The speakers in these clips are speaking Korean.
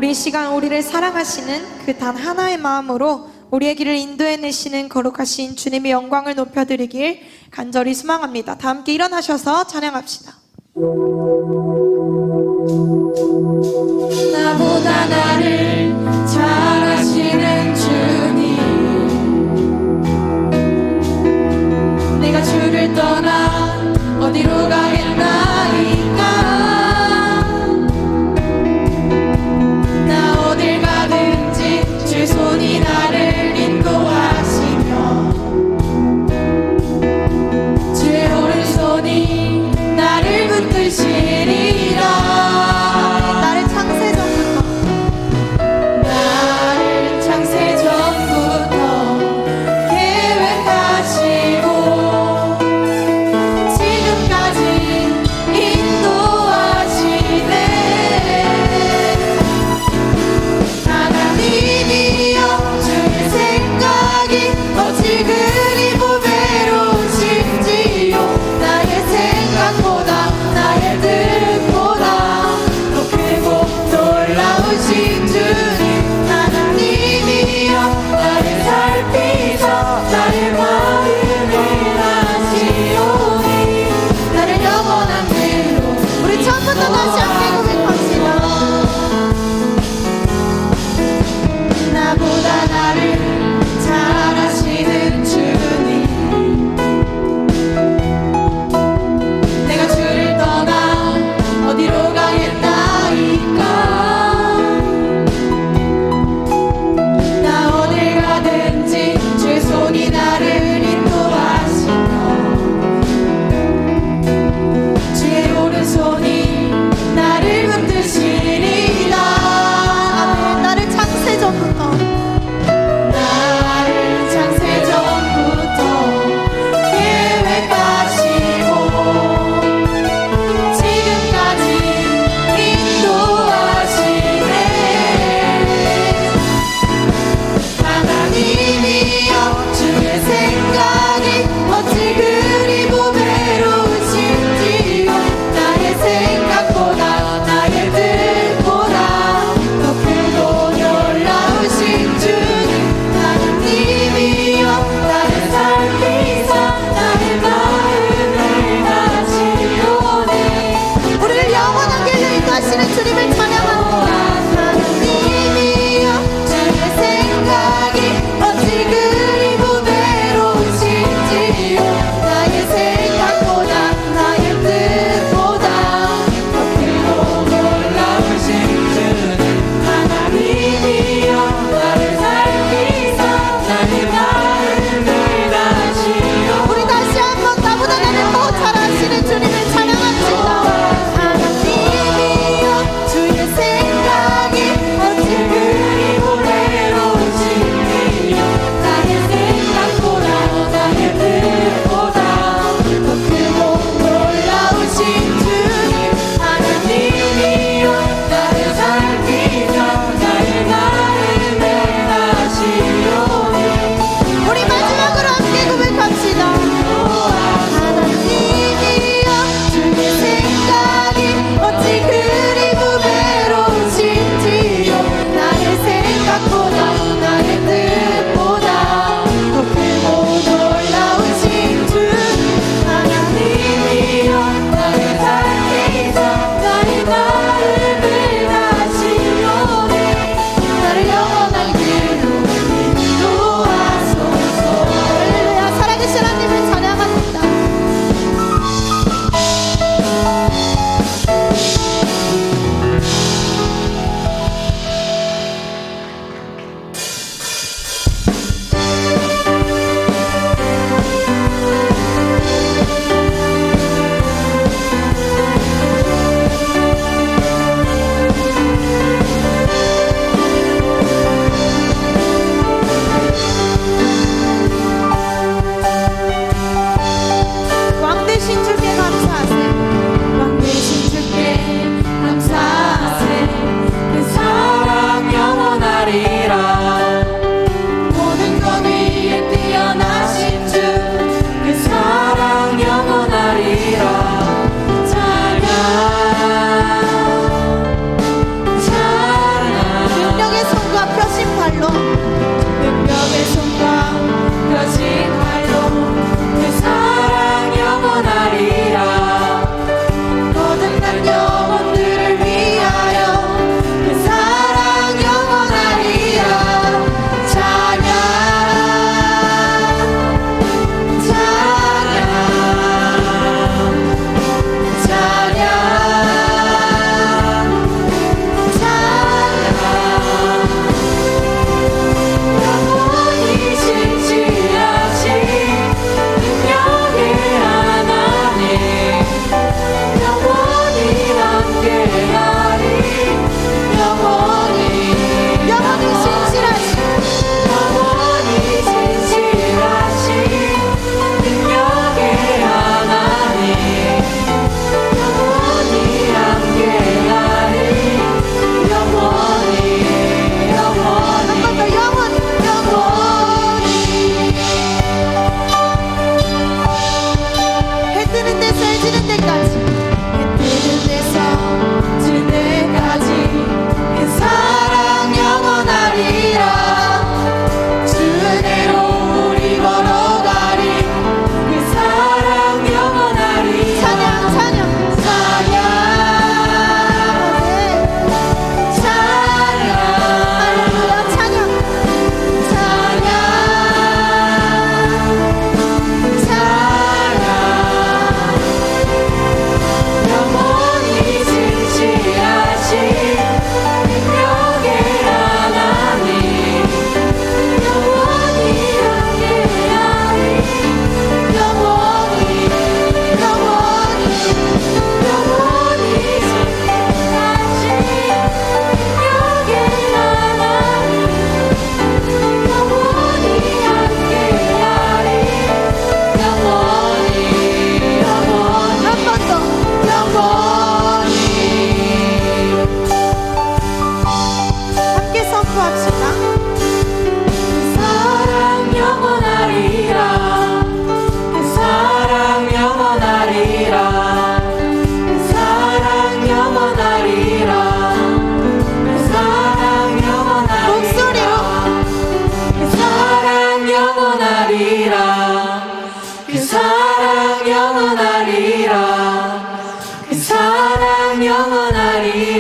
우리 이 시간 우리를 사랑하시는 그 단 하나의 마음으로 우리의 길을 인도해내시는 거룩하신 주님의 영광을 높여드리길 간절히 소망합니다. 다 함께 일어나셔서 찬양합시다. 나보다 나를 잘 아시는 주님, 내가 주를 떠나 어디로 가겠나이까. 나 어딜 가든지 주의 손이 나를 인도하시며 주의 오른손이 나를 붙드시리라. 나를 창세전부터 계획하시고 지금까지 인도하시네. 하나님이여 주의 생각이 어찌 그리 보배로우신지요. 나의 생각보다 나의 뜻보다 더 크고 놀라우신 주님, 하나님이여 나를 살피사 나의 마음을 아시오니. 나를 영원한 길로 우리 처음부터 다시 함께 고백합시다. 나보다 나를 잘 아시는 주님, 내가 주를 떠나 어디로 가겠나이까. 나 어딜 가든지 주의 손이 나를 인도하시며 주의 오른손이 나를 붙드시리라. 나를 창세전부터 나를 창세전부터 계획하시고 지금까지 인도하시네. 하나님이여 주의 생각이 어찌 그리 보배로우신지요. 나의 생각보다 나의 뜻보다 더 크고 놀라우신 주님, 하나님이여 나를 살피사 나의 마음을 아시오니. 우리를 영원한 길로 인도하시는 주님을 찬양합니다. 하나님이여 주의 생각이 어찌 그리 보배로우신지요. 나의 생각보다 나의 뜻보다 더 크고 놀라우신 주님, 하나님이여 나를 살피사 나의 마음을 아시오. 우리 다시 한번 나보다 나를 더 잘 아시는 주님을 찬양합시다. 하나님이여 주의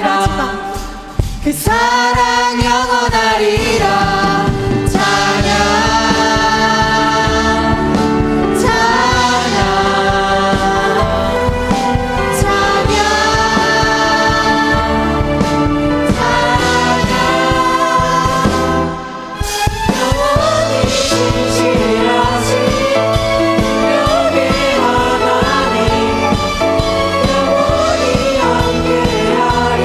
마지막 그 사랑 영원하리라. 찬양 찬양 찬양 찬양 영원히 진실하신 여기 하나님 영원히 함께하리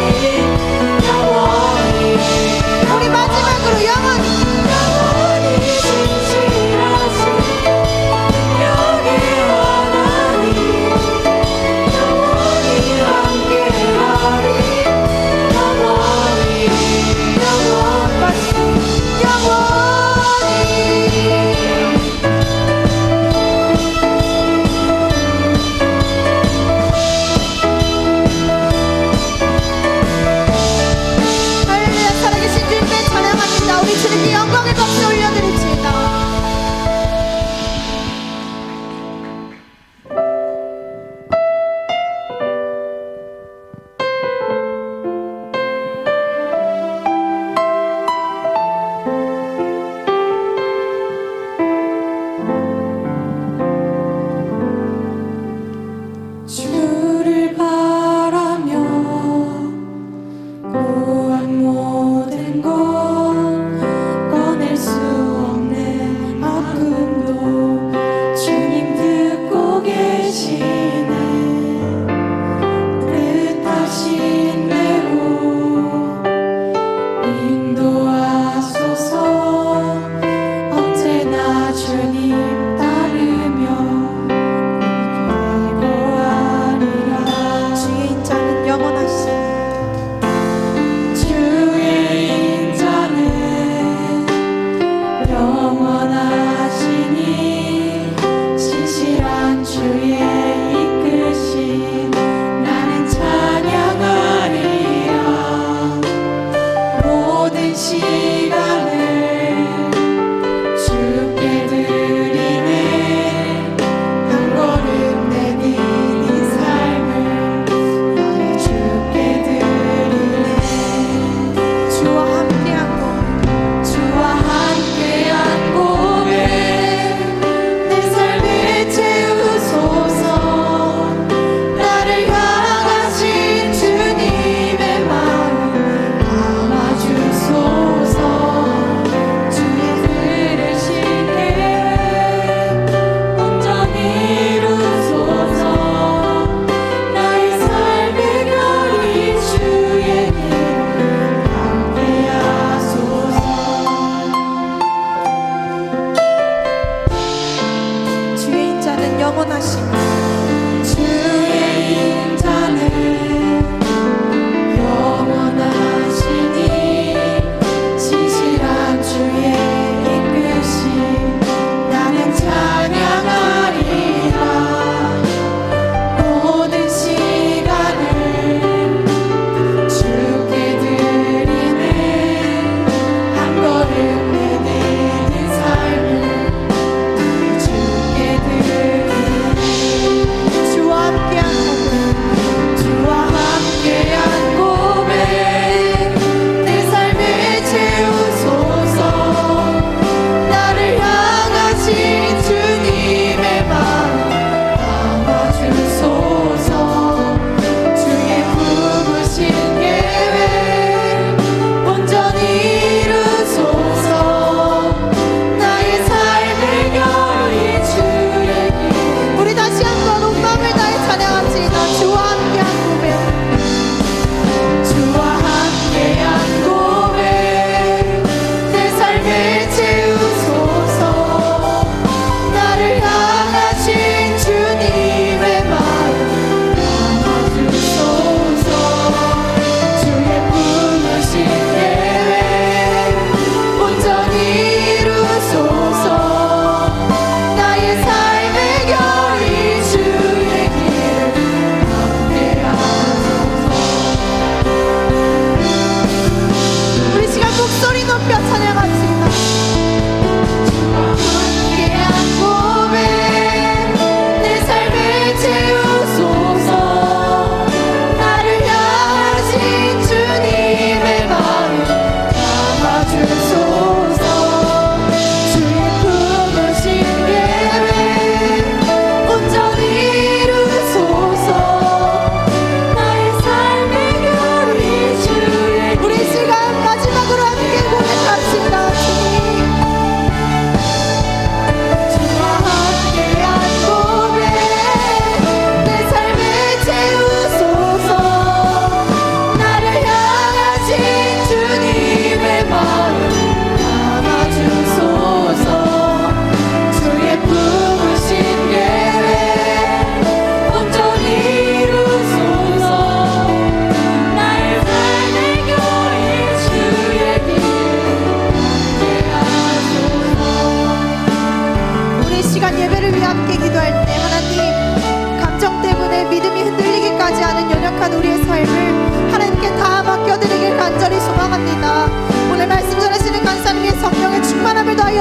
영원히 우리 마지막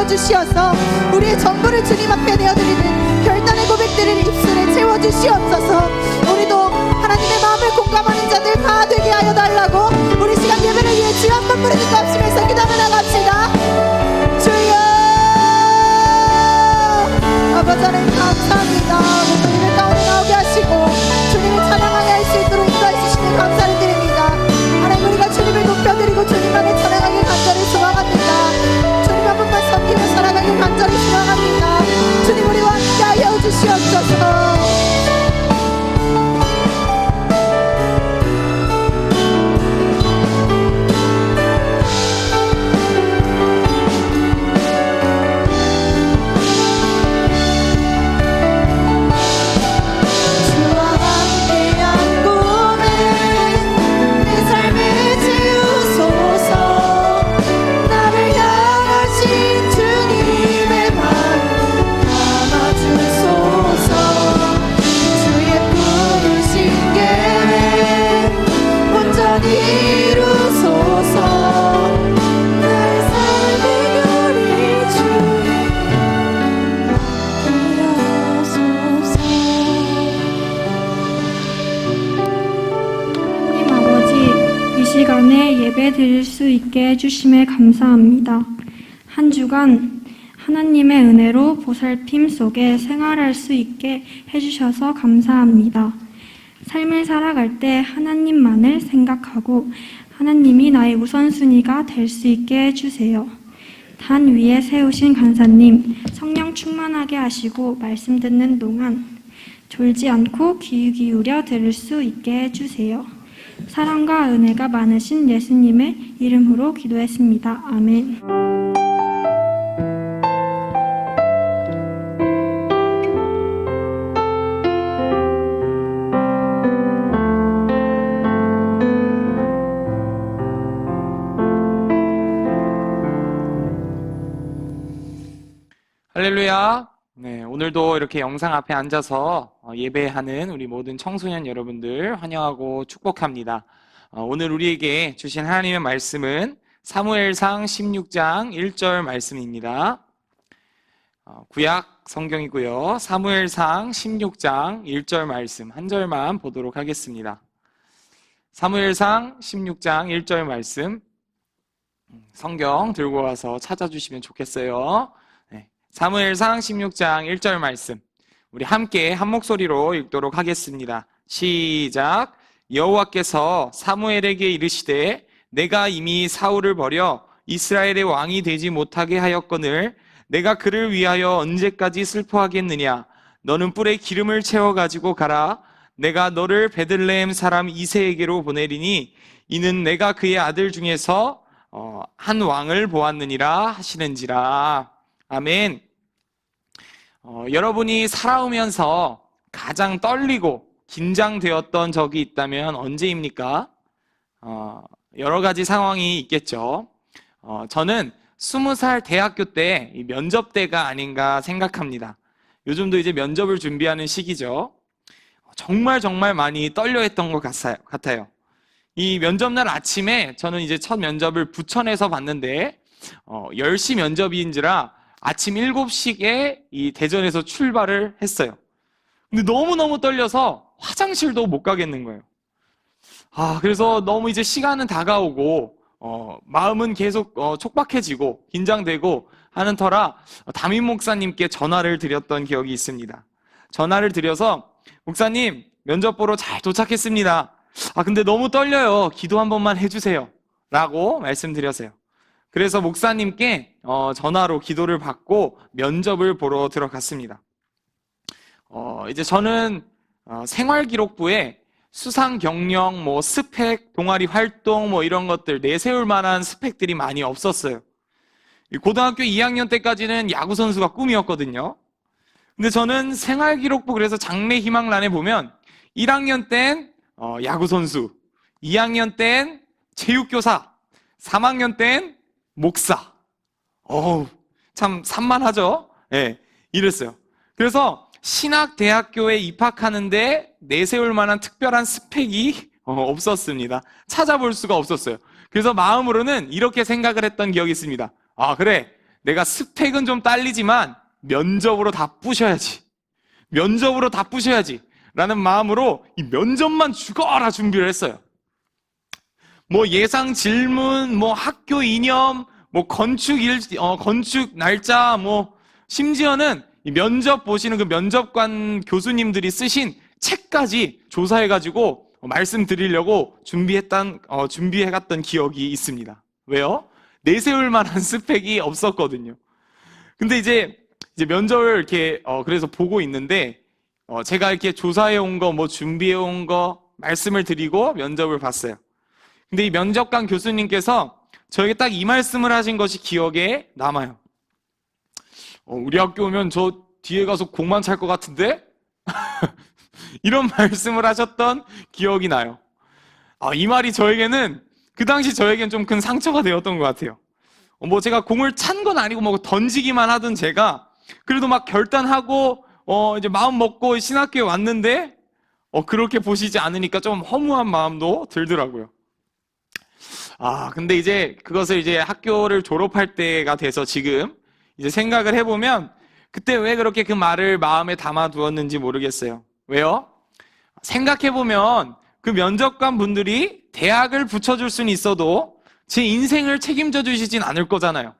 채워주시어서 우리의 전부를 주님 앞에 내어드리는 결단의 고백들을 입술에 채워주시옵소서. 우리도 하나님의 마음을 공감하는 자들 다 되게 하여 달라고 우리 시간 예배를 위해 주여 한번 부르는 것 없으면서 기도하며 나갑시다. 주여 아버지 하나님 감사합니다. 오늘도 예배 가운데 나오게 하시고 주님을 찬양하게 할 수 있도록 인도해 주시니 감사를 드립니다. 하나님 우리가 주님을 높여드리고 주님만을 찬양하길 간절히 소망합니다. 주님 한 분만 섬기며 살아가길 간절히 소망합니다. 주님 우리와 함께하여 주시옵소서. 시간에 예배 드릴 수 있게 해주심에 감사합니다. 한 주간 하나님의 은혜로 보살핌 속에 생활할 수 있게 해주셔서 감사합니다. 삶을 살아갈 때 하나님만을 생각하고 하나님이 나의 우선순위가 될 수 있게 해주세요. 단 위에 세우신 간사님, 성령 충만하게 하시고 말씀 듣는 동안 졸지 않고 귀 기울여 들을 수 있게 해주세요. 사랑과 은혜가 많으신 예수님의 이름으로 기도했습니다. 아멘. 할렐루야. 네, 오늘도 이렇게 영상 앞에 앉아서 예배하는 우리 모든 청소년 여러분들 환영하고 축복합니다. 오늘 우리에게 주신 하나님의 말씀은 사무엘상 16장 1절 말씀입니다. 구약 성경이고요. 사무엘상 16장 1절 말씀 한 절만 보도록 하겠습니다. 사무엘상 16장 1절 말씀 성경 들고 와서 찾아주시면 좋겠어요. 사무엘상 16장 1절 말씀 우리 함께 한 목소리로 읽도록 하겠습니다. 시작. 여호와께서 사무엘에게 이르시되 내가 이미 사울을 버려 이스라엘의 왕이 되지 못하게 하였거늘 내가 그를 위하여 언제까지 슬퍼하겠느냐. 너는 뿔에 기름을 채워 가지고 가라. 내가 너를 베들레헴 사람 이새에게로 보내리니 이는 내가 그의 아들 중에서 한 왕을 보았느니라 하시는지라. 아멘. 여러분이 살아오면서 가장 떨리고 긴장되었던 적이 있다면 언제입니까? 여러 가지 상황이 있겠죠. 저는 20살 대학교 때 면접 때가 아닌가 생각합니다. 요즘도 이제 면접을 준비하는 시기죠. 정말 많이 떨려했던 것 같아요. 이 면접날 아침에 저는 이제 첫 면접을 부천에서 봤는데 10시 면접인지라 아침 7시에 이 대전에서 출발을 했어요. 근데 너무너무 떨려서 화장실도 못 가겠는 거예요. 그래서 너무 이제 시간은 다가오고 마음은 계속 촉박해지고 긴장되고 하는 터라 담임 목사님께 전화를 드렸던 기억이 있습니다. 전화를 드려서 목사님 면접 보러 잘 도착했습니다. 근데 너무 떨려요. 기도 한 번만 해주세요 라고 말씀드렸어요. 그래서 목사님께 전화로 기도를 받고 면접을 보러 들어갔습니다. 이제 저는 생활기록부에 수상 경력, 스펙, 동아리 활동 이런 것들 내세울 만한 스펙들이 많이 없었어요. 고등학교 2학년 때까지는 야구 선수가 꿈이었거든요. 근데 저는 생활기록부 그래서 장래 희망란에 보면 1학년 땐 야구 선수, 2학년 땐 체육교사, 3학년 땐 목사. 참 산만하죠? 네, 이랬어요. 그래서 신학대학교에 입학하는데 내세울 만한 특별한 스펙이 없었습니다. 찾아볼 수가 없었어요. 그래서 마음으로는 이렇게 생각을 했던 기억이 있습니다. 그래, 내가 스펙은 좀 딸리지만 면접으로 다 부셔야지. 면접으로 다 부셔야지. 라는 마음으로 이 면접만 죽어라 준비를 했어요. 뭐 예상 질문, 뭐 학교 이념, 뭐 건축 날짜, 뭐 심지어는 이 면접 보시는 그 면접관 교수님들이 쓰신 책까지 조사해가지고 말씀드리려고 준비해갔던 기억이 있습니다. 왜요? 내세울 만한 스펙이 없었거든요. 근데 이제 면접을 이렇게 그래서 보고 있는데 제가 이렇게 조사해 온 거, 뭐 준비해 온 거 말씀을 드리고 면접을 봤어요. 근데 이 면접관 교수님께서 저에게 딱 이 말씀을 하신 것이 기억에 남아요. 우리 학교 오면 저 뒤에 가서 공만 찰 것 같은데? 이런 말씀을 하셨던 기억이 나요. 이 말이 저에게는 그 당시 저에겐 좀 큰 상처가 되었던 것 같아요. 뭐 제가 공을 찬 건 아니고 뭐 던지기만 하던 제가 그래도 막 결단하고 이제 마음 먹고 신학교에 왔는데 그렇게 보시지 않으니까 좀 허무한 마음도 들더라고요. 근데 이제 그것을 이제 학교를 졸업할 때가 돼서 지금 이제 생각을 해보면 그때 왜 그렇게 그 말을 마음에 담아두었는지 모르겠어요. 왜요? 생각해보면 그 면접관 분들이 대학을 붙여줄 수는 있어도 제 인생을 책임져 주시진 않을 거잖아요.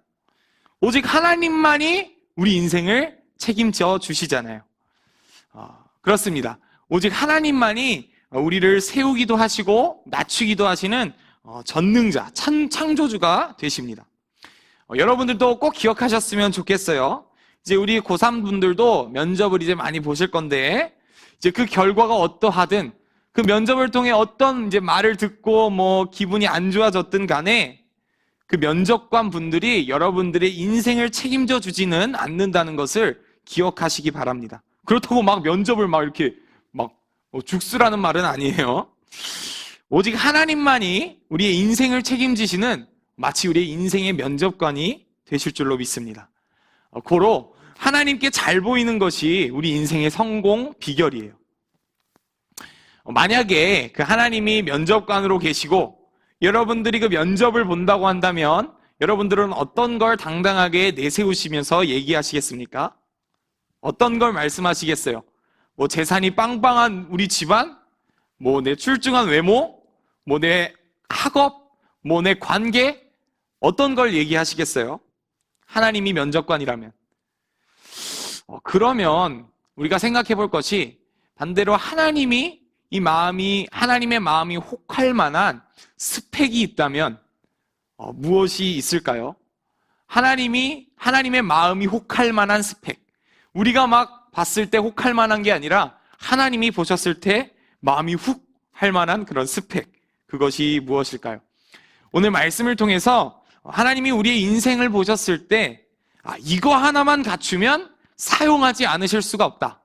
오직 하나님만이 우리 인생을 책임져 주시잖아요. 그렇습니다. 오직 하나님만이 우리를 세우기도 하시고 낮추기도 하시는 전능자, 창조주가 되십니다. 여러분들도 꼭 기억하셨으면 좋겠어요. 이제 우리 고3 분들도 면접을 이제 많이 보실 건데 이제 그 결과가 어떠하든 그 면접을 통해 어떤 이제 말을 듣고 뭐 기분이 안 좋아졌든 간에 그 면접관 분들이 여러분들의 인생을 책임져 주지는 않는다는 것을 기억하시기 바랍니다. 그렇다고 막 면접을 막 이렇게 막 죽쓰라는 말은 아니에요. 오직 하나님만이 우리의 인생을 책임지시는 마치 우리의 인생의 면접관이 되실 줄로 믿습니다. 고로 하나님께 잘 보이는 것이 우리 인생의 성공 비결이에요. 만약에 그 하나님이 면접관으로 계시고 여러분들이 그 면접을 본다고 한다면 여러분들은 어떤 걸 당당하게 내세우시면서 얘기하시겠습니까? 어떤 걸 말씀하시겠어요? 뭐 재산이 빵빵한 우리 집안? 뭐 내 출중한 외모? 뭐 내 학업? 뭐 내 관계? 어떤 걸 얘기하시겠어요? 하나님이 면접관이라면. 그러면 우리가 생각해 볼 것이 반대로 하나님의 마음이 혹할 만한 스펙이 있다면 무엇이 있을까요? 하나님의 마음이 혹할 만한 스펙. 우리가 막 봤을 때 혹할 만한 게 아니라 하나님이 보셨을 때 마음이 훅 할 만한 그런 스펙. 그것이 무엇일까요? 오늘 말씀을 통해서 하나님이 우리의 인생을 보셨을 때 이거 하나만 갖추면 사용하지 않으실 수가 없다.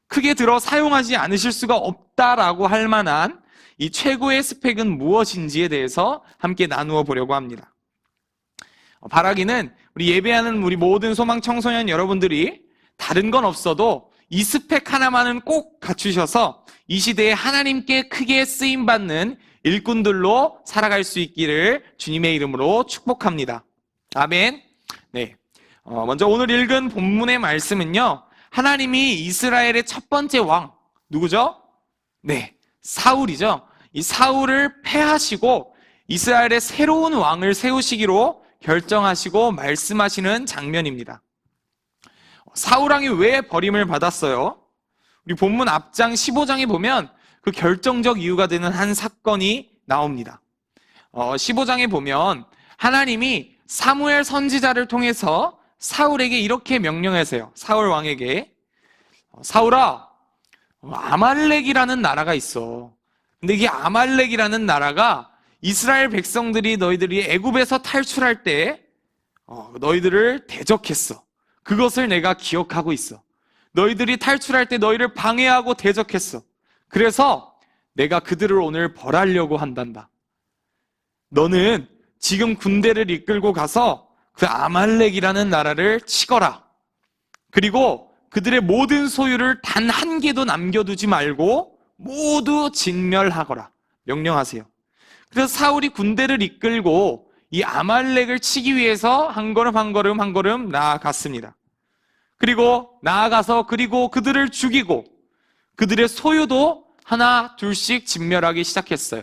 크게 들어 사용하지 않으실 수가 없다라고 할 만한 이 최고의 스펙은 무엇인지에 대해서 함께 나누어 보려고 합니다. 바라기는 우리 예배하는 우리 모든 소망 청소년 여러분들이 다른 건 없어도 이 스펙 하나만은 꼭 갖추셔서 이 시대에 하나님께 크게 쓰임받는 일꾼들로 살아갈 수 있기를 주님의 이름으로 축복합니다. 아멘. 네. 먼저 오늘 읽은 본문의 말씀은요, 하나님이 이스라엘의 첫 번째 왕, 누구죠? 네, 사울이죠. 이 사울을 패하시고 이스라엘의 새로운 왕을 세우시기로 결정하시고 말씀하시는 장면입니다. 사울왕이 왜 버림을 받았어요? 우리 본문 앞장 15장에 보면 그 결정적 이유가 되는 한 사건이 나옵니다. 15장에 보면 하나님이 사무엘 선지자를 통해서 사울에게 이렇게 명령하세요. 사울 왕에게, 사울아, 아말렉이라는 나라가 있어. 근데 이게 아말렉이라는 나라가 이스라엘 백성들이 너희들이 애굽에서 탈출할 때 너희들을 대적했어. 그것을 내가 기억하고 있어. 너희들이 탈출할 때 너희를 방해하고 대적했어. 그래서 내가 그들을 오늘 벌하려고 한단다. 너는 지금 군대를 이끌고 가서 그 아말렉이라는 나라를 치거라. 그리고 그들의 모든 소유를 단 한 개도 남겨두지 말고 모두 진멸하거라. 명령하세요. 그래서 사울이 군대를 이끌고 이 아말렉을 치기 위해서 한 걸음 한 걸음 한 걸음 나아갔습니다. 그리고 나아가서 그리고 그들을 죽이고 그들의 소유도 하나 둘씩 진멸하기 시작했어요.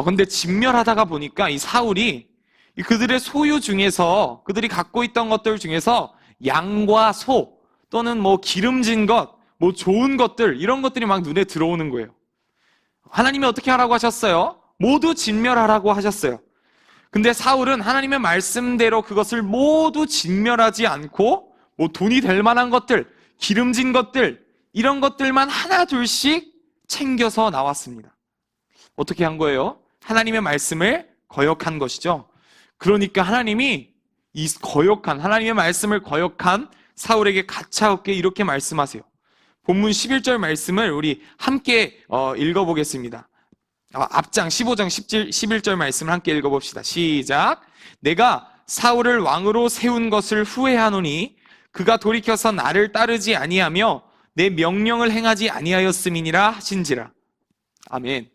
근데 진멸하다가 보니까 이 사울이 그들의 소유 중에서 그들이 갖고 있던 것들 중에서 양과 소 또는 뭐 기름진 것, 뭐 좋은 것들 이런 것들이 막 눈에 들어오는 거예요. 하나님이 어떻게 하라고 하셨어요? 모두 진멸하라고 하셨어요. 근데 사울은 하나님의 말씀대로 그것을 모두 진멸하지 않고 뭐 돈이 될 만한 것들, 기름진 것들 이런 것들만 하나 둘씩 챙겨서 나왔습니다. 어떻게 한 거예요? 하나님의 말씀을 거역한 것이죠. 그러니까 하나님이 이 하나님의 말씀을 거역한 사울에게 가차없게 이렇게 말씀하세요. 본문 11절 말씀을 우리 함께 읽어보겠습니다. 앞장 15장 11절 말씀을 함께 읽어봅시다. 시작. 내가 사울을 왕으로 세운 것을 후회하노니 그가 돌이켜서 나를 따르지 아니하며 내 명령을 행하지 아니하였음이니라 하신지라. 아멘.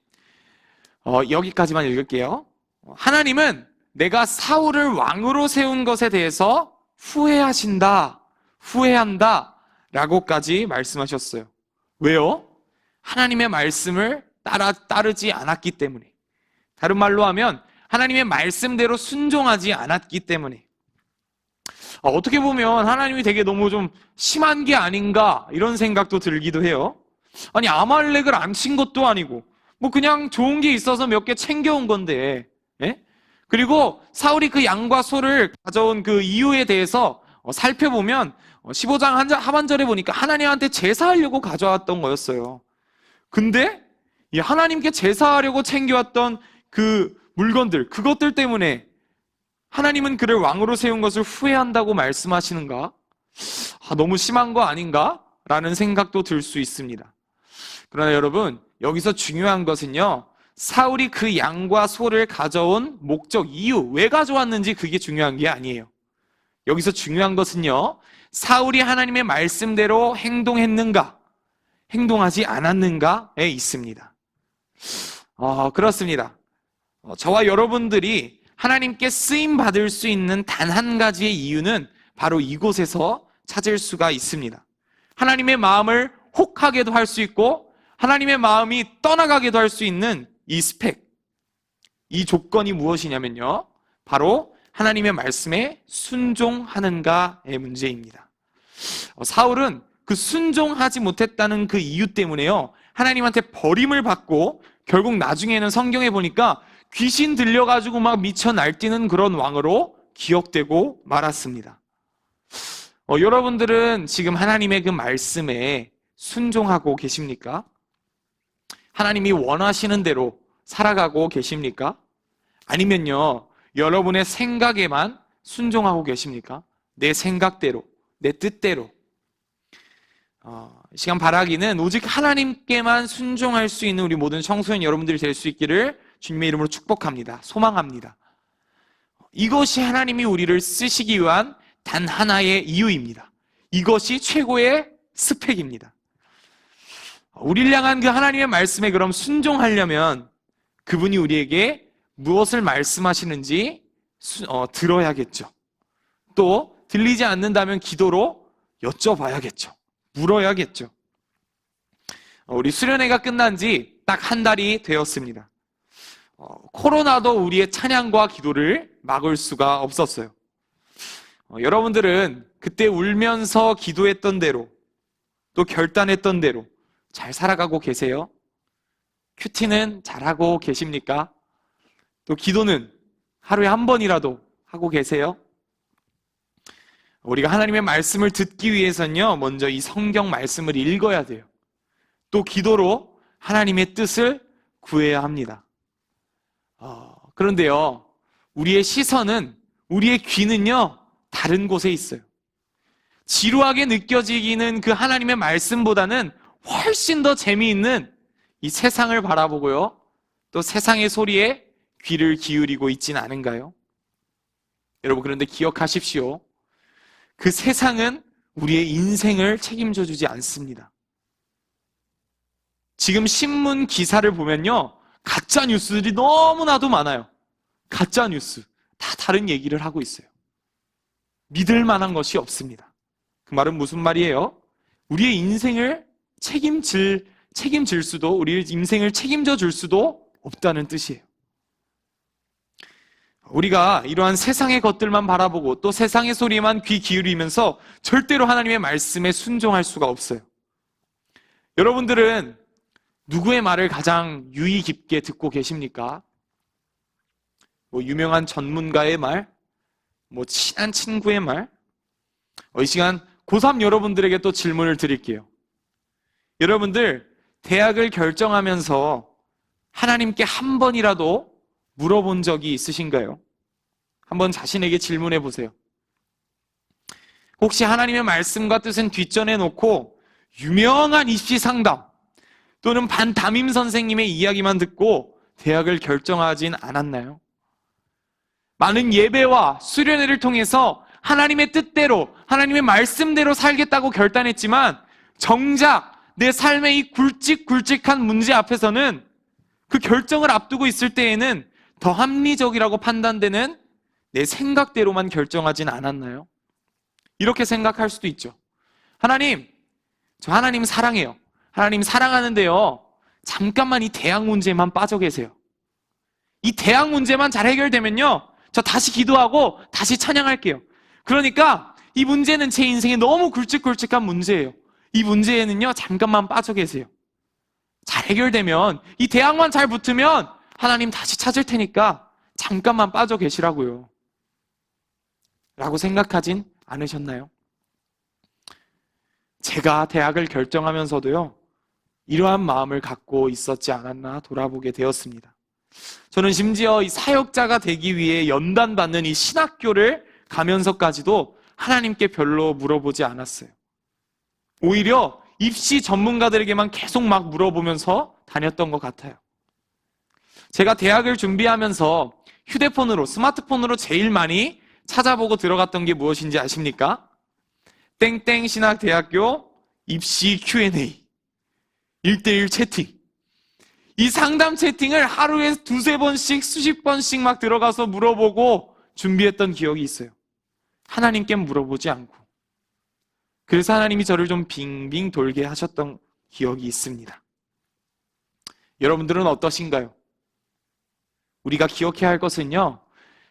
여기까지만 읽을게요. 하나님은 내가 사울을 왕으로 세운 것에 대해서 후회한다 라고까지 말씀하셨어요. 왜요? 하나님의 말씀을 따르지 않았기 때문에. 다른 말로 하면 하나님의 말씀대로 순종하지 않았기 때문에. 어떻게 보면 하나님이 되게 너무 좀 심한 게 아닌가 이런 생각도 들기도 해요. 아니 아말렉을 안 친 것도 아니고 뭐 그냥 좋은 게 있어서 몇 개 챙겨온 건데, 예? 그리고 사울이 그 양과 소를 가져온 그 이유에 대해서 살펴보면 15장 하반절에 보니까 하나님한테 제사하려고 가져왔던 거였어요. 근데 이 하나님께 제사하려고 챙겨왔던 그 물건들, 그것들 때문에 하나님은 그를 왕으로 세운 것을 후회한다고 말씀하시는가? 너무 심한 거 아닌가? 라는 생각도 들 수 있습니다. 그러나 여러분, 여기서 중요한 것은요, 사울이 그 양과 소를 가져온 목적, 이유, 왜 가져왔는지 그게 중요한 게 아니에요. 여기서 중요한 것은요, 사울이 하나님의 말씀대로 행동했는가, 행동하지 않았는가에 있습니다. 그렇습니다. 저와 여러분들이 하나님께 쓰임 받을 수 있는 단 한 가지의 이유는 바로 이곳에서 찾을 수가 있습니다. 하나님의 마음을 혹하게도 할 수 있고 하나님의 마음이 떠나가게도 할 수 있는 이 스펙, 이 조건이 무엇이냐면요, 바로 하나님의 말씀에 순종하는가의 문제입니다. 사울은 그 순종하지 못했다는 그 이유 때문에요, 하나님한테 버림을 받고 결국 나중에는 성경에 보니까 귀신 들려가지고 막 미쳐 날뛰는 그런 왕으로 기억되고 말았습니다. 여러분들은 지금 하나님의 그 말씀에 순종하고 계십니까? 하나님이 원하시는 대로 살아가고 계십니까? 아니면요, 여러분의 생각에만 순종하고 계십니까? 내 생각대로, 내 뜻대로. 이 시간 바라기는 오직 하나님께만 순종할 수 있는 우리 모든 청소년 여러분들이 될 수 있기를 주님의 이름으로 축복합니다. 소망합니다. 이것이 하나님이 우리를 쓰시기 위한 단 하나의 이유입니다. 이것이 최고의 스펙입니다. 우리를 향한 그 하나님의 말씀에 그럼 순종하려면 그분이 우리에게 무엇을 말씀하시는지 들어야겠죠. 또 들리지 않는다면 기도로 여쭤봐야겠죠. 물어야겠죠. 우리 수련회가 끝난 지 딱 한 달이 되었습니다. 코로나도 우리의 찬양과 기도를 막을 수가 없었어요. 여러분들은 그때 울면서 기도했던 대로 또 결단했던 대로 잘 살아가고 계세요? 큐티는 잘하고 계십니까? 또 기도는 하루에 한 번이라도 하고 계세요? 우리가 하나님의 말씀을 듣기 위해서는요, 먼저 이 성경 말씀을 읽어야 돼요. 또 기도로 하나님의 뜻을 구해야 합니다. 그런데요, 우리의 시선은, 우리의 귀는요, 다른 곳에 있어요. 지루하게 느껴지기는 그 하나님의 말씀보다는 훨씬 더 재미있는 이 세상을 바라보고요, 또 세상의 소리에 귀를 기울이고 있지는 않은가요? 여러분, 그런데 기억하십시오. 그 세상은 우리의 인생을 책임져 주지 않습니다. 지금 신문 기사를 보면요, 가짜 뉴스들이 너무나도 많아요. 가짜 뉴스, 다 다른 얘기를 하고 있어요. 믿을 만한 것이 없습니다. 그 말은 무슨 말이에요? 우리의 인생을 책임질 수도, 우리의 인생을 책임져 줄 수도 없다는 뜻이에요. 우리가 이러한 세상의 것들만 바라보고 또 세상의 소리에만 귀 기울이면서 절대로 하나님의 말씀에 순종할 수가 없어요. 여러분들은 누구의 말을 가장 유의 깊게 듣고 계십니까? 유명한 전문가의 말, 친한 친구의 말? 이 시간 고3 여러분들에게 또 질문을 드릴게요. 여러분들 대학을 결정하면서 하나님께 한 번이라도 물어본 적이 있으신가요? 한번 자신에게 질문해 보세요. 혹시 하나님의 말씀과 뜻은 뒷전에 놓고 유명한 입시 상담 또는 반담임 선생님의 이야기만 듣고 대학을 결정하진 않았나요? 많은 예배와 수련회를 통해서 하나님의 뜻대로, 하나님의 말씀대로 살겠다고 결단했지만 정작 내 삶의 이 굵직굵직한 문제 앞에서는 그 결정을 앞두고 있을 때에는 더 합리적이라고 판단되는 내 생각대로만 결정하진 않았나요? 이렇게 생각할 수도 있죠. 하나님, 저 하나님 사랑해요. 하나님 사랑하는데요, 잠깐만 이 대학 문제만 빠져 계세요. 이 대학 문제만 잘 해결되면요, 저 다시 기도하고 다시 찬양할게요. 그러니까 이 문제는 제 인생에 너무 굵직굵직한 문제예요. 이 문제에는요, 잠깐만 빠져 계세요. 잘 해결되면, 이 대학만 잘 붙으면 하나님 다시 찾을 테니까 잠깐만 빠져 계시라고요. 라고 생각하진 않으셨나요? 제가 대학을 결정하면서도요, 이러한 마음을 갖고 있었지 않았나 돌아보게 되었습니다. 저는 심지어 이 사역자가 되기 위해 연단받는 이 신학교를 가면서까지도 하나님께 별로 물어보지 않았어요. 오히려 입시 전문가들에게만 계속 막 물어보면서 다녔던 것 같아요. 제가 대학을 준비하면서 휴대폰으로, 스마트폰으로 제일 많이 찾아보고 들어갔던 게 무엇인지 아십니까? 땡땡 신학대학교 입시 Q&A, 1대1 채팅. 이 상담 채팅을 하루에 두세 번씩, 수십 번씩 막 들어가서 물어보고 준비했던 기억이 있어요. 하나님께 물어보지 않고. 그래서 하나님이 저를 좀 빙빙 돌게 하셨던 기억이 있습니다. 여러분들은 어떠신가요? 우리가 기억해야 할 것은요,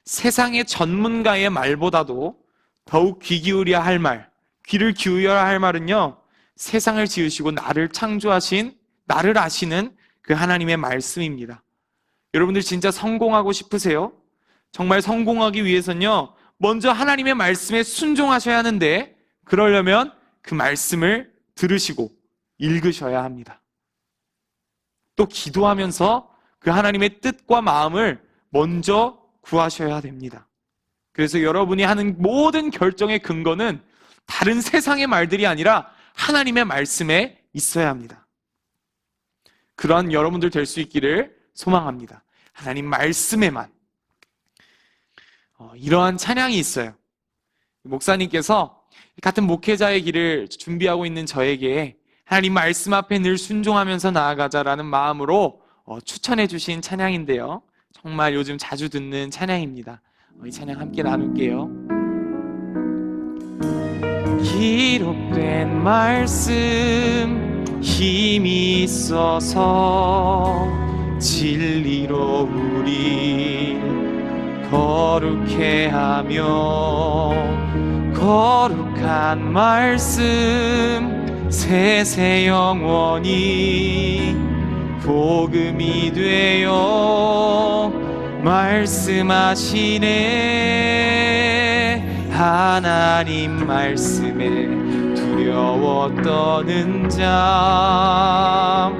세상의 전문가의 말보다도 더욱 귀 기울여야 할 말, 귀를 기울여야 할 말은요, 세상을 지으시고 나를 창조하신, 나를 아시는 그 하나님의 말씀입니다. 여러분들 진짜 성공하고 싶으세요? 정말 성공하기 위해서는요, 먼저 하나님의 말씀에 순종하셔야 하는데, 그러려면 그 말씀을 들으시고 읽으셔야 합니다. 또 기도하면서 그 하나님의 뜻과 마음을 먼저 구하셔야 됩니다. 그래서 여러분이 하는 모든 결정의 근거는 다른 세상의 말들이 아니라 하나님의 말씀에 있어야 합니다. 그러한 여러분들 될 수 있기를 소망합니다. 하나님 말씀에만. 이러한 찬양이 있어요. 목사님께서 같은 목회자의 길을 준비하고 있는 저에게 하나님 말씀 앞에 늘 순종하면서 나아가자라는 마음으로 추천해 주신 찬양인데요, 정말 요즘 자주 듣는 찬양입니다. 이 찬양 함께 나눌게요. 기록된 말씀 힘이 있어서 진리로 우리 거룩해 하며, 거룩한 말씀 세세 영원히 복음이 되어 말씀하시네. 하나님 말씀에 두려워 떠는 자,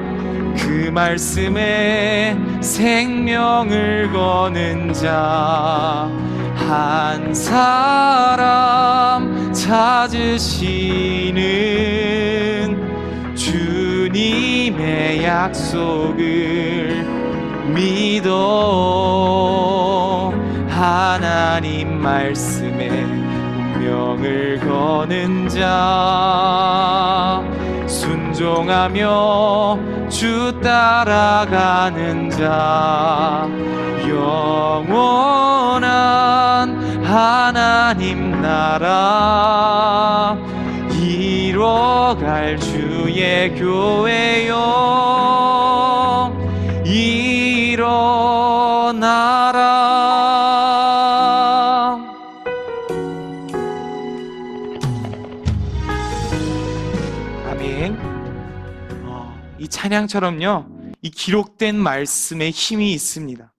그 말씀에 생명을 거는 자, 한 사람 찾으시는 주님의 약속을 믿어. 하나님 말씀에 운명을 거는 자, 순종하며 주 따라가는 자, 영원한 하나님 나라 이뤄갈 주의 교회여 일어나라. 아멘. 이 찬양처럼요, 이 기록된 말씀에 힘이 있습니다.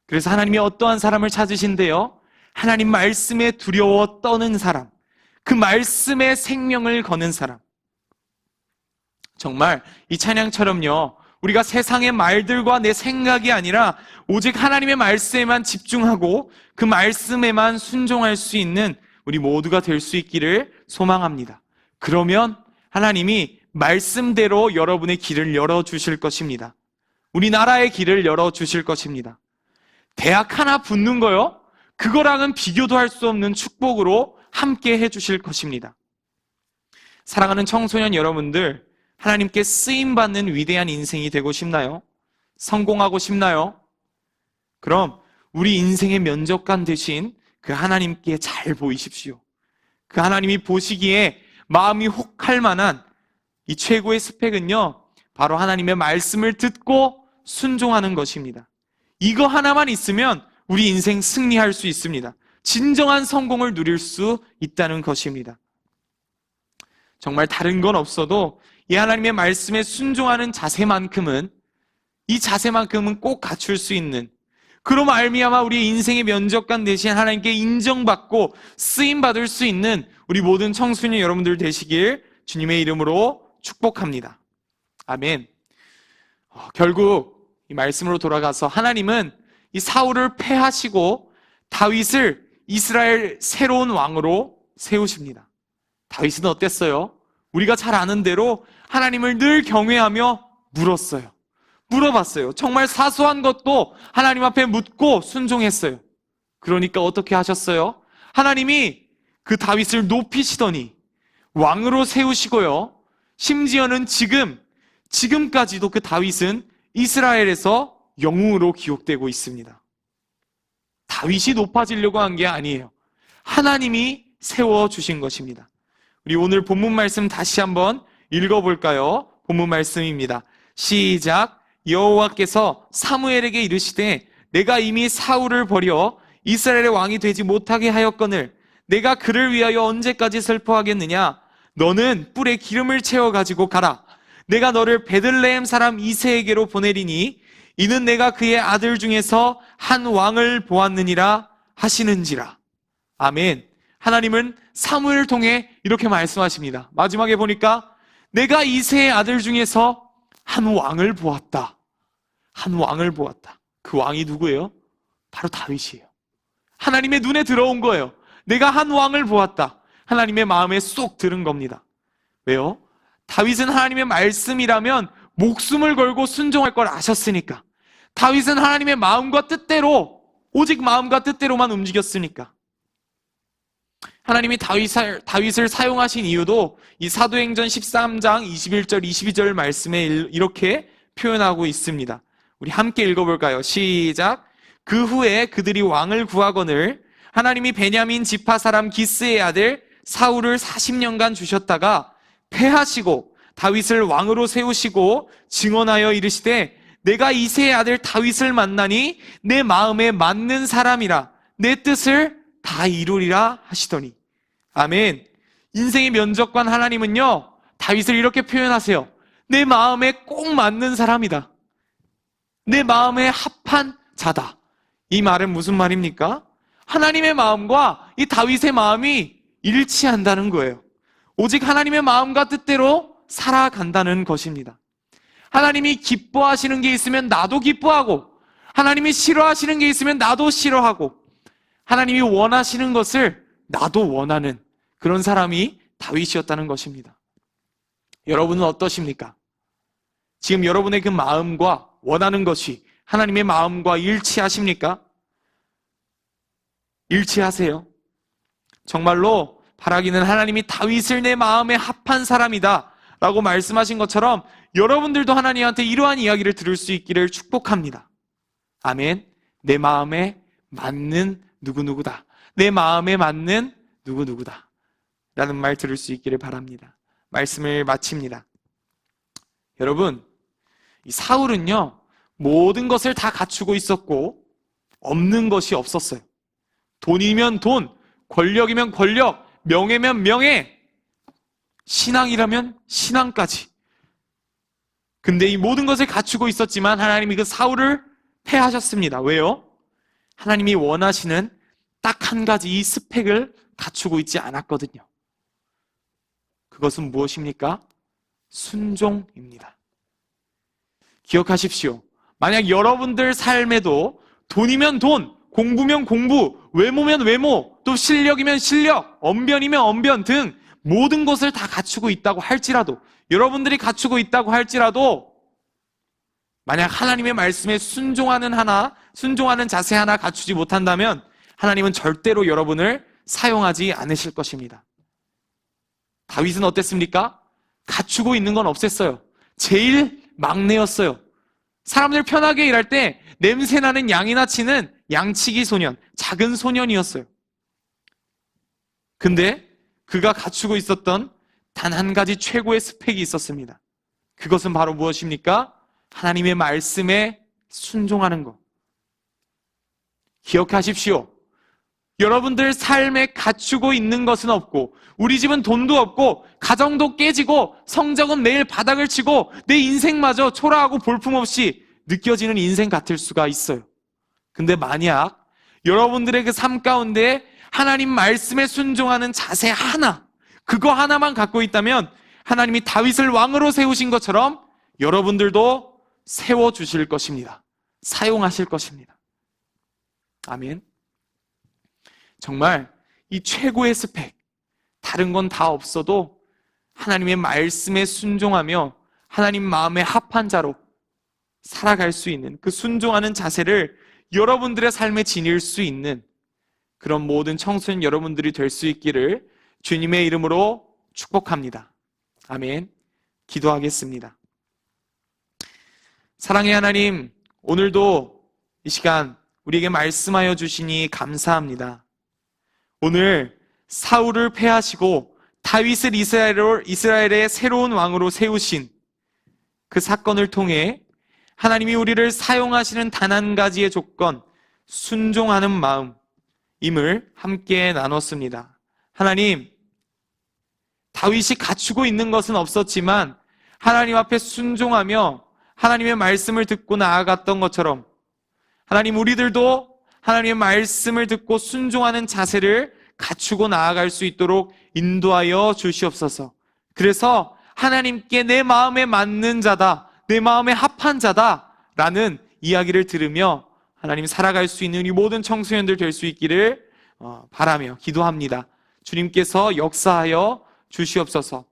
그래서 하나님이 어떠한 사람을 찾으신대요? 하나님 말씀에 두려워 떠는 사람, 그 말씀에 생명을 거는 사람. 정말 이 찬양처럼요, 우리가 세상의 말들과 내 생각이 아니라 오직 하나님의 말씀에만 집중하고 그 말씀에만 순종할 수 있는 우리 모두가 될 수 있기를 소망합니다. 그러면 하나님이 말씀대로 여러분의 길을 열어주실 것입니다. 우리나라의 길을 열어주실 것입니다. 대학 하나 붙는 거요, 그거랑은 비교도 할 수 없는 축복으로 함께 해주실 것입니다. 사랑하는 청소년 여러분들, 하나님께 쓰임받는 위대한 인생이 되고 싶나요? 성공하고 싶나요? 그럼 우리 인생의 면접관 되신 그 하나님께 잘 보이십시오. 그 하나님이 보시기에 마음이 혹할 만한 이 최고의 스펙은요, 바로 하나님의 말씀을 듣고 순종하는 것입니다. 이거 하나만 있으면 우리 인생 승리할 수 있습니다. 진정한 성공을 누릴 수 있다는 것입니다. 정말 다른 건 없어도 이 하나님의 말씀에 순종하는 자세만큼은, 이 자세만큼은 꼭 갖출 수 있는, 그로 말미암아 우리 인생의 면접관 대신 하나님께 인정받고 쓰임받을 수 있는 우리 모든 청소년 여러분들 되시길 주님의 이름으로 축복합니다. 아멘. 결국 이 말씀으로 돌아가서 하나님은 이 사울을 패하시고 다윗을 이스라엘 새로운 왕으로 세우십니다. 다윗은 어땠어요? 우리가 잘 아는 대로 하나님을 늘 경외하며 물어봤어요. 정말 사소한 것도 하나님 앞에 묻고 순종했어요. 그러니까 어떻게 하셨어요? 하나님이 그 다윗을 높이시더니 왕으로 세우시고요, 심지어는 지금까지도 그 다윗은 이스라엘에서 영웅으로 기록되고 있습니다. 다윗이 높아지려고 한 게 아니에요. 하나님이 세워주신 것입니다. 우리 오늘 본문 말씀 다시 한번 읽어볼까요? 본문 말씀입니다. 시작. 여호와께서 사무엘에게 이르시되 내가 이미 사울을 버려 이스라엘의 왕이 되지 못하게 하였거늘 내가 그를 위하여 언제까지 슬퍼하겠느냐? 너는 뿔에 기름을 채워가지고 가라. 내가 너를 베들레헴 사람 이새에게로 보내리니 이는 내가 그의 아들 중에서 한 왕을 보았느니라 하시는지라. 아멘. 하나님은 사무엘을 통해 이렇게 말씀하십니다. 마지막에 보니까 내가 이새의 아들 중에서 한 왕을 보았다. 한 왕을 보았다. 그 왕이 누구예요? 바로 다윗이에요. 하나님의 눈에 들어온 거예요. 내가 한 왕을 보았다. 하나님의 마음에 쏙 들은 겁니다. 왜요? 다윗은 하나님의 말씀이라면 목숨을 걸고 순종할 걸 아셨으니까. 다윗은 하나님의 마음과 뜻대로, 오직 마음과 뜻대로만 움직였으니까. 하나님이 다윗을 사용하신 이유도 이 사도행전 13장 21절 22절 말씀에 이렇게 표현하고 있습니다. 우리 함께 읽어볼까요? 시작. 그 후에 그들이 왕을 구하거늘 하나님이 베냐민 지파 사람 기스의 아들 사울을 40년간 주셨다가 패하시고 다윗을 왕으로 세우시고 증언하여 이르시되 내가 이새의 아들 다윗을 만나니 내 마음에 맞는 사람이라 내 뜻을 다 이루리라 하시더니. 아멘. 인생의 면접관 하나님은요, 다윗을 이렇게 표현하세요. 내 마음에 꼭 맞는 사람이다. 내 마음에 합한 자다. 이 말은 무슨 말입니까? 하나님의 마음과 이 다윗의 마음이 일치한다는 거예요. 오직 하나님의 마음과 뜻대로 살아간다는 것입니다. 하나님이 기뻐하시는 게 있으면 나도 기뻐하고, 하나님이 싫어하시는 게 있으면 나도 싫어하고, 하나님이 원하시는 것을 나도 원하는 그런 사람이 다윗이었다는 것입니다. 여러분은 어떠십니까? 지금 여러분의 그 마음과 원하는 것이 하나님의 마음과 일치하십니까? 일치하세요. 정말로 바라기는 하나님이 다윗을 내 마음에 합한 사람이다 라고 말씀하신 것처럼 여러분들도 하나님한테 이러한 이야기를 들을 수 있기를 축복합니다. 아멘. 내 마음에 맞는 누구누구다. 내 마음에 맞는 누구누구다. 라는 말 들을 수 있기를 바랍니다. 말씀을 마칩니다. 여러분, 이 사울은요, 모든 것을 다 갖추고 있었고 없는 것이 없었어요. 돈이면 돈, 권력이면 권력, 명예면 명예, 신앙이라면 신앙까지. 근데 이 모든 것을 갖추고 있었지만 하나님이 그 사울을 패하셨습니다. 왜요? 하나님이 원하시는 딱 한 가지 이 스펙을 갖추고 있지 않았거든요. 그것은 무엇입니까? 순종입니다. 기억하십시오. 만약 여러분들 삶에도 돈이면 돈, 공부면 공부, 외모면 외모, 또 실력이면 실력, 언변이면 언변 등 모든 것을 다 갖추고 있다고 할지라도, 여러분들이 갖추고 있다고 할지라도 만약 하나님의 말씀에 순종하는 자세 하나 갖추지 못한다면 하나님은 절대로 여러분을 사용하지 않으실 것입니다. 다윗은 어땠습니까? 갖추고 있는 건 없었어요. 제일 막내였어요. 사람들 편하게 일할 때 냄새나는 양이나 치는 양치기 소년, 작은 소년이었어요. 근데 그가 갖추고 있었던 단 한 가지 최고의 스펙이 있었습니다. 그것은 바로 무엇입니까? 하나님의 말씀에 순종하는 것. 기억하십시오. 여러분들 삶에 갖추고 있는 것은 없고, 우리 집은 돈도 없고, 가정도 깨지고, 성적은 매일 바닥을 치고, 내 인생마저 초라하고 볼품없이 느껴지는 인생 같을 수가 있어요. 근데 만약 여러분들의 그 삶 가운데 하나님 말씀에 순종하는 자세 하나, 그거 하나만 갖고 있다면 하나님이 다윗을 왕으로 세우신 것처럼 여러분들도 세워주실 것입니다. 사용하실 것입니다. 아멘. 정말 이 최고의 스펙, 다른 건 다 없어도 하나님의 말씀에 순종하며 하나님 마음에 합한 자로 살아갈 수 있는 그 순종하는 자세를 여러분들의 삶에 지닐 수 있는 그런 모든 청소년 여러분들이 될 수 있기를 주님의 이름으로 축복합니다. 아멘. 기도하겠습니다. 사랑의 하나님, 오늘도 이 시간 우리에게 말씀하여 주시니 감사합니다. 오늘 사울을 패하시고 다윗을 이스라엘의 새로운 왕으로 세우신 그 사건을 통해 하나님이 우리를 사용하시는 단 한 가지의 조건, 순종하는 마음임을 함께 나눴습니다. 하나님, 다윗이 갖추고 있는 것은 없었지만 하나님 앞에 순종하며 하나님의 말씀을 듣고 나아갔던 것처럼 하나님, 우리들도 하나님의 말씀을 듣고 순종하는 자세를 갖추고 나아갈 수 있도록 인도하여 주시옵소서. 그래서 하나님께 내 마음에 맞는 자다, 내 마음에 합한 자다라는 이야기를 들으며 하나님 살아갈 수 있는 이 모든 청소년들 될 수 있기를 바라며 기도합니다. 주님께서 역사하여 주시옵소서.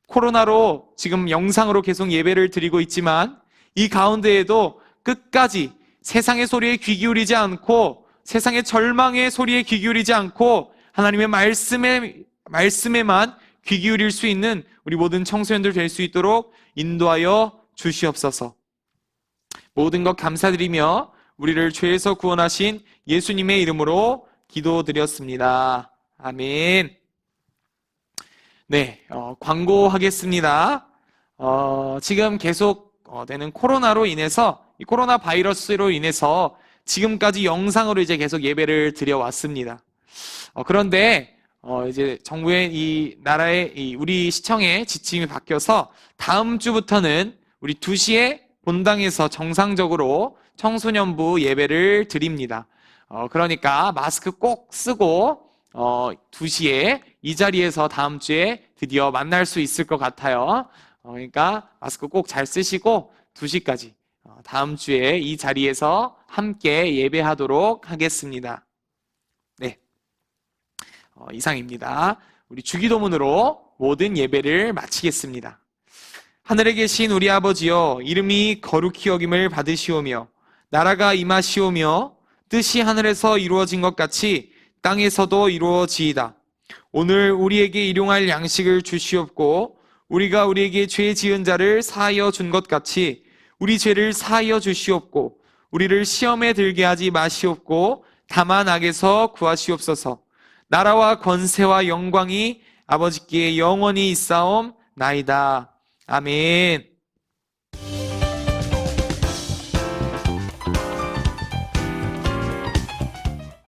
코로나로 지금 영상으로 계속 예배를 드리고 있지만 이 가운데에도 끝까지 세상의 소리에 귀 기울이지 않고, 세상의 절망의 소리에 귀 기울이지 않고 하나님의 말씀에만 귀 기울일 수 있는 우리 모든 청소년들 될 수 있도록 인도하여 주시옵소서. 모든 것 감사드리며 우리를 죄에서 구원하신 예수님의 이름으로 기도드렸습니다. 아멘. 네, 광고하겠습니다. 지금 계속 되는 코로나로 인해서, 이 코로나 바이러스로 인해서 지금까지 영상으로 이제 계속 예배를 드려왔습니다. 그런데 이제 정부의 이 나라의 우리 시청의 지침이 바뀌어서 다음 주부터는 우리 2시에 본당에서 정상적으로 청소년부 예배를 드립니다. 그러니까 마스크 꼭 쓰고 2시에 이 자리에서 다음 주에 드디어 만날 수 있을 것 같아요. 그러니까 마스크 꼭 잘 쓰시고 2시까지 다음 주에 이 자리에서 함께 예배하도록 하겠습니다. 네, 이상입니다. 우리 주기도문으로 모든 예배를 마치겠습니다. 하늘에 계신 우리 아버지여, 이름이 거룩히 여김을 받으시오며 나라가 임하시오며 뜻이 하늘에서 이루어진 것 같이 땅에서도 이루어지이다. 오늘 우리에게 일용할 양식을 주시옵고 우리가 우리에게 죄 지은 자를 사하여 준 것 같이 우리 죄를 사하여 주시옵고 우리를 시험에 들게 하지 마시옵고 다만 악에서 구하시옵소서. 나라와 권세와 영광이 아버지께 영원히 있사옵나이다. 아멘.